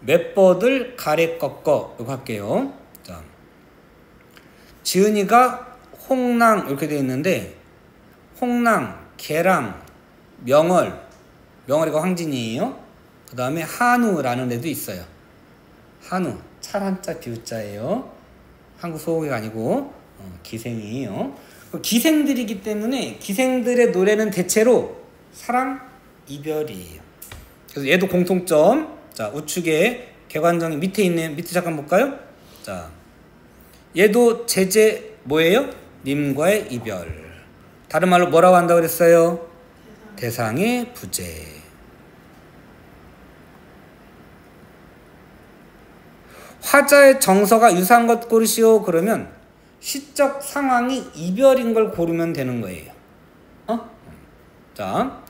맷버들 가래 꺾어 이거 할게요. 자, 지은이가 홍랑 이렇게 되어 있는데 홍랑, 개랑, 명월, 명월이가 황진이에요. 그 다음에 한우라는 애도 있어요. 한우, 찰한자 비우자예요. 한국 소고기가 아니고 기생이에요. 기생들이기 때문에 기생들의 노래는 대체로 사랑, 이별이에요. 그래서 얘도 공통점. 자, 우측에 개관정이 밑에 있는, 밑에 잠깐 볼까요? 자, 얘도 제재 뭐예요? 님과의 이별. 다른 말로 뭐라고 한다고 그랬어요? 대상의 부재. 화자의 정서가 유사한 것 고르시오. 그러면 시적 상황이 이별인 걸 고르면 되는 거예요. 자,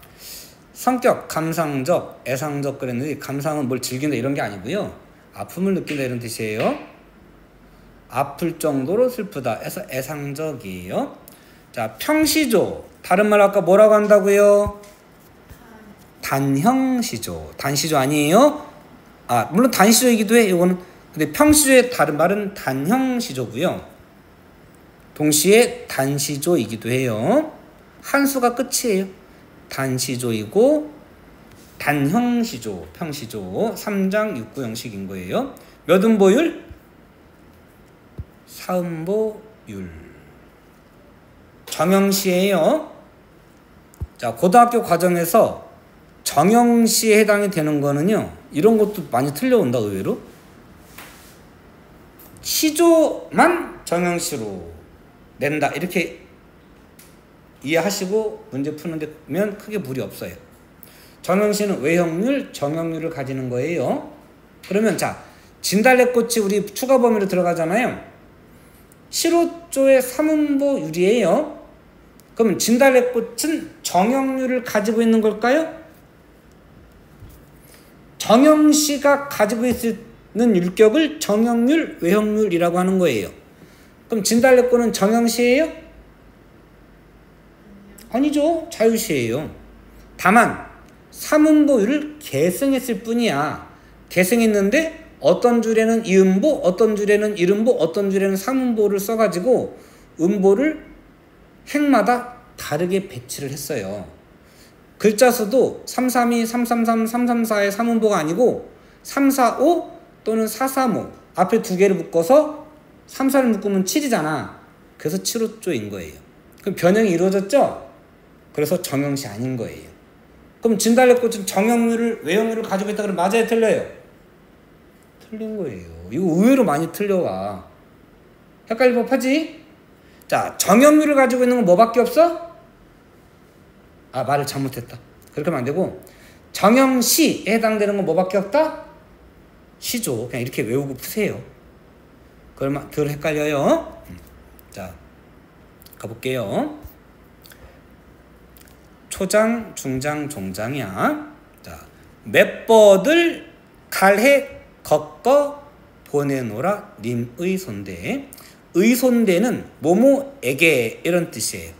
성격, 감상적, 애상적 그랬는데 감상은 뭘 즐긴다 이런 게 아니고요. 아픔을 느낀다 이런 뜻이에요. 아플 정도로 슬프다 해서 애상적이에요. 자, 평시조. 다른 말로 아까 뭐라고 한다고요? 단형시조. 단시조 아니에요? 아, 물론 단시조이기도 해. 이거는. 근데 평시조의 다른 말은 단형시조고요. 동시에 단시조이기도 해요. 한 수가 끝이에요. 단시조이고 단형시조, 평시조 3장 6구 형식인 거예요. 몇 음보율? 4음보율. 정형시예요. 자, 고등학교 과정에서 정형시에 해당이 되는 거는요, 이런 것도 많이 틀려온다 의외로. 시조만 정형시로 낸다 이렇게 이해하시고 문제 푸는데 면 크게 무리 없어요. 정형시는 외형률, 정형률을 가지는 거예요. 그러면 자, 진달래꽃이 우리 추가 범위로 들어가잖아요. 실호조의 3음보율이에요. 그러면 진달래꽃은 정형률을 가지고 있는 걸까요? 정형시가 가지고 있는 율격을 정형률, 외형률이라고 하는 거예요. 그럼 진달래꽃은 정형시예요? 아니죠. 자유시예요. 다만 3음보율을 계승했을 뿐이야. 계승했는데 어떤 줄에는 2음보, 어떤 줄에는 1음보, 어떤 줄에는 3음보를 써가지고 음보를 행마다 다르게 배치를 했어요. 글자 수도 332, 333, 334의 3음보가 아니고 345 또는 435 앞에 두 개를 묶어서 3, 4를 묶으면 7이잖아. 그래서 7호조인 거예요. 그럼 변형이 이루어졌죠? 그래서 정형시 아닌 거예요. 그럼 진달래꽃은 정형률을, 외형률을 가지고 있다 그러면 맞아요? 틀려요? 틀린 거예요. 이거 의외로 많이 틀려와. 헷갈릴 법하지? 자, 정형률을 가지고 있는 건 뭐밖에 없어? 아, 말을 잘못했다. 그렇게 하면 안 되고, 정형시에 해당되는 건 뭐밖에 없다? 시조. 그냥 이렇게 외우고 푸세요. 그러면 덜 헷갈려요. 자, 가볼게요. 초장, 중장, 종장이야. 자, 맷버들 갈해 걷거 보내노라 님의 손대. 의손대는 모모에게 이런 뜻이에요.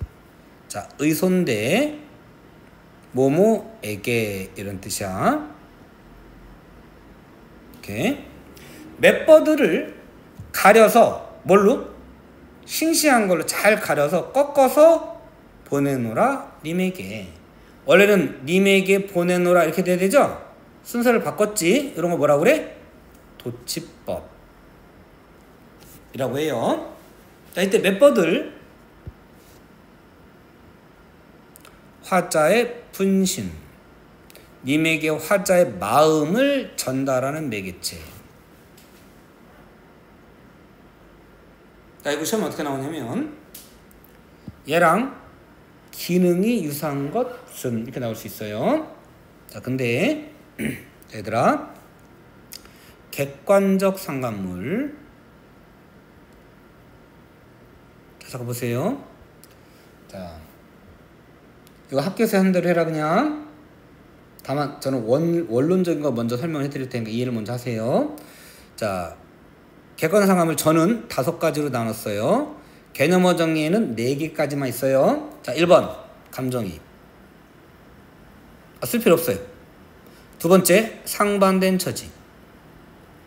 자, 의손대 모모에게 이런 뜻이야. 이렇게 맷버들을 가려서 뭘로? 싱싱한 걸로 잘 가려서 꺾어서 보내노라 님에게. 원래는 님에게 보내노라 이렇게 돼야 되죠? 순서를 바꿨지. 이런 거 뭐라고 그래? 도치법 이라고 해요. 자, 이때 맷버들 화자의 분신, 님에게 화자의 마음을 전달하는 매개체. 자, 이거 시험에 어떻게 나오냐면 얘랑 기능이 유사한 것은 이렇게 나올 수 있어요. 자, 근데 얘들아, 객관적 상관물. 자, 잠깐 보세요. 자, 이거 학교에서 한 대로 해라 그냥. 다만 저는 원론적인 거 먼저 설명해 드릴 테니까 이해를 먼저 하세요. 자, 객관적 상관물 저는 5가지로 나눴어요. 개념어 정리에는 4개까지만 있어요. 자, 1번 감정이입. 쓸 필요 없어요. 두 번째 상반된 처지.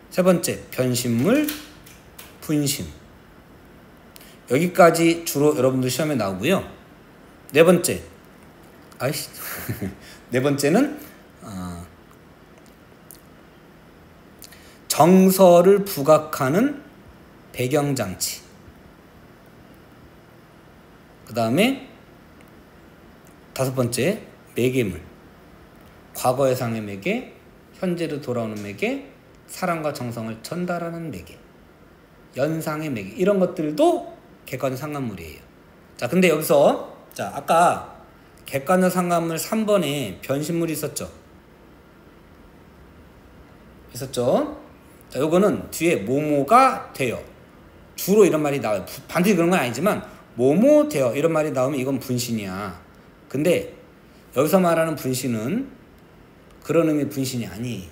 세 번째, 변신물, 분신. 여기까지 주로 여러분들 시험에 나오고요. 네 번째, 네 번째는 정서를 부각하는 배경장치. 그 다음에 다섯 번째, 매개물. 과거의 상의 매개, 현재로 돌아오는 매개, 사랑과 정성을 전달하는 매개, 연상의 매개. 이런 것들도 객관적 상관물이에요. 자, 근데 여기서 자, 아까 객관적 상관물 3번에 변신물이 있었죠? 자, 요거는 뒤에 뭐뭐가 돼요. 주로 이런 말이 나와요. 반드시 그런 건 아니지만 뭐뭐 돼요. 이런 말이 나오면 이건 분신이야. 근데 여기서 말하는 분신은 그런 의미의 분신이 아니에요.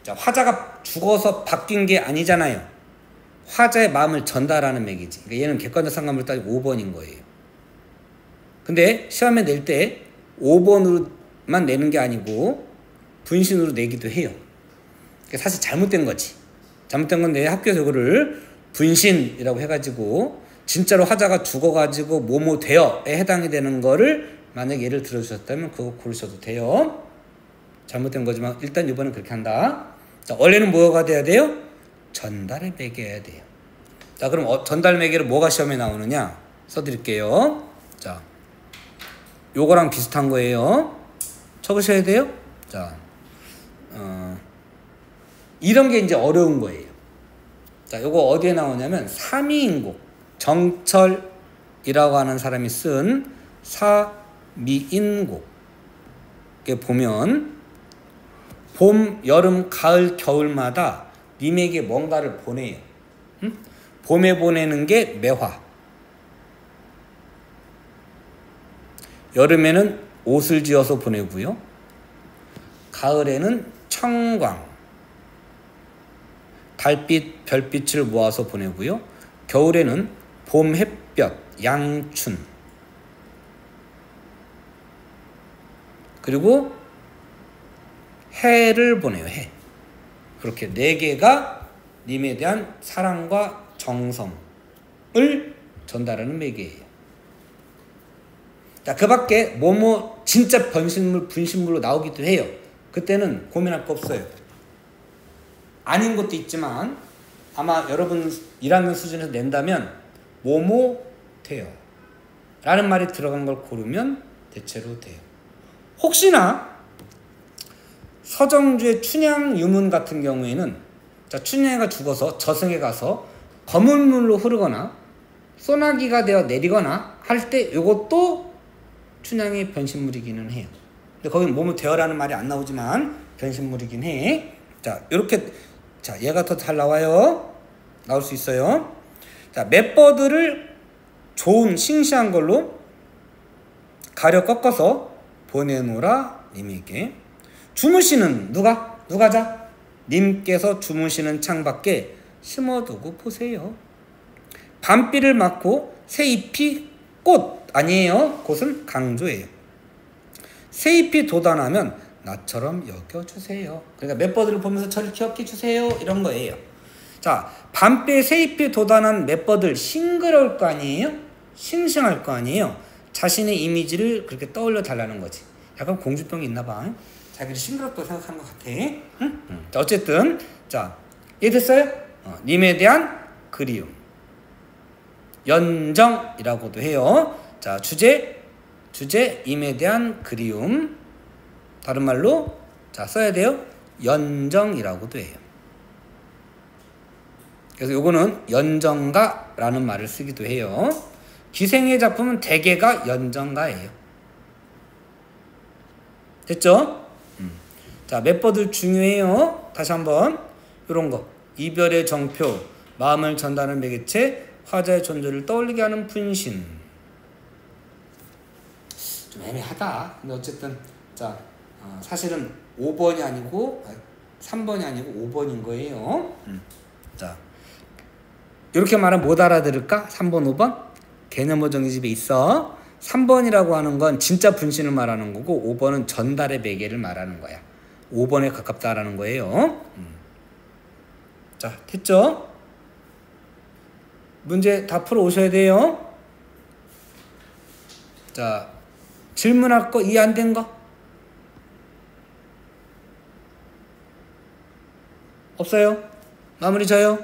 자, 화자가 죽어서 바뀐 게 아니잖아요. 화자의 마음을 전달하는 맥이지. 그러니까 얘는 객관적 상관물을 따지고 5번인 거예요. 근데 시험에 낼 때 5번으로만 내는 게 아니고 분신으로 내기도 해요. 사실 잘못된 거지. 잘못된 건데 학교에서 이거를 분신이라고 해가지고 진짜로 화자가 죽어가지고 뭐뭐 되어에 해당이 되는 거를 만약 예를 들어주셨다면 그거 고르셔도 돼요. 잘못된 거지만 일단 이번엔 그렇게 한다. 자, 원래는 뭐가 돼야 돼요? 전달에 매개해야 돼요. 자, 그럼 전달 매개로 뭐가 시험에 나오느냐 써드릴게요. 자, 요거랑 비슷한 거예요. 적으셔야 돼요. 자, 이런 게 이제 어려운 거예요. 자, 요거 어디에 나오냐면 사미인곡, 정철이라고 하는 사람이 쓴 사미인곡에 보면 봄, 여름, 가을, 겨울마다 님에게 뭔가를 보내요. 응? 봄에 보내는 게 매화, 여름에는 옷을 지어서 보내고요, 가을에는 청광, 달빛, 별빛을 모아서 보내고요, 겨울에는 봄 햇볕, 양춘, 그리고 해를 보내요. 해. 그렇게 4개가 님에 대한 사랑과 정성을 전달하는 매개예요. 자, 그 밖에 뭐뭐 진짜 변신물, 분신물로 나오기도 해요. 그때는 고민할 거 없어요. 아닌 것도 있지만 아마 여러분 1학년 수준에서 낸다면 뭐뭐 돼요 라는 말이 들어간 걸 고르면 대체로 돼요. 혹시나 서정주의 춘향 유문 같은 경우에는, 자, 춘향이가 죽어서 저승에 가서 검은 물로 흐르거나 소나기가 되어 내리거나 할 때 이것도 춘향의 변신물이기는 해요. 근데 거기는 뭐뭐 되어라는 말이 안 나오지만 변신물이긴 해. 자, 이렇게, 자, 얘가 더 잘 나와요. 나올 수 있어요. 자, 맷버드를 좋은 싱싱한 걸로 가려 꺾어서 보내노라 님에게. 주무시는 누가자? 님께서 주무시는 창밖에 심어두고 보세요. 밤비를 맞고 새잎이 꽃 아니에요. 꽃은 강조예요. 새잎이 돋아나면 나처럼 여겨주세요. 그러니까 맷버드를 보면서 저를 기억해 주세요. 이런 거예요. 자, 밤비에 새잎이 돋아난 맷버들 싱그러울 거 아니에요? 싱싱할 거 아니에요? 자신의 이미지를 그렇게 떠올려 달라는 거지. 약간 공주병이 있나 봐. 자기를 싱그럽다고 생각하는 것 같아. 응? 자, 어쨌든 자, 이해됐어요? 님에 대한 그리움, 연정이라고도 해요. 자, 주제 임에 대한 그리움, 다른 말로 자 써야 돼요. 연정이라고도 해요. 그래서 요거는 연정가라는 말을 쓰기도 해요. 기생의 작품은 대개가 연정가예요. 됐죠? 자, 맷버들 중요해요. 다시 한번 요런 거, 이별의 정표, 마음을 전달하는 매개체, 화자의 존재를 떠올리게 하는 분신. 좀 애매하다. 근데 어쨌든 자, 사실은 5번이 아니고 3번이 아니고 5번인 거예요. 자, 이렇게 말하면 못 알아들을까? 3번, 5번? 개념어 정리집에 있어. 3번이라고 하는 건 진짜 분신을 말하는 거고 5번은 전달의 매개를 말하는 거야. 5번에 가깝다라는 거예요. 자, 됐죠? 문제 다 풀어 오셔야 돼요. 자, 질문할 거, 이해 안 된 거? 없어요? 마무리 져요?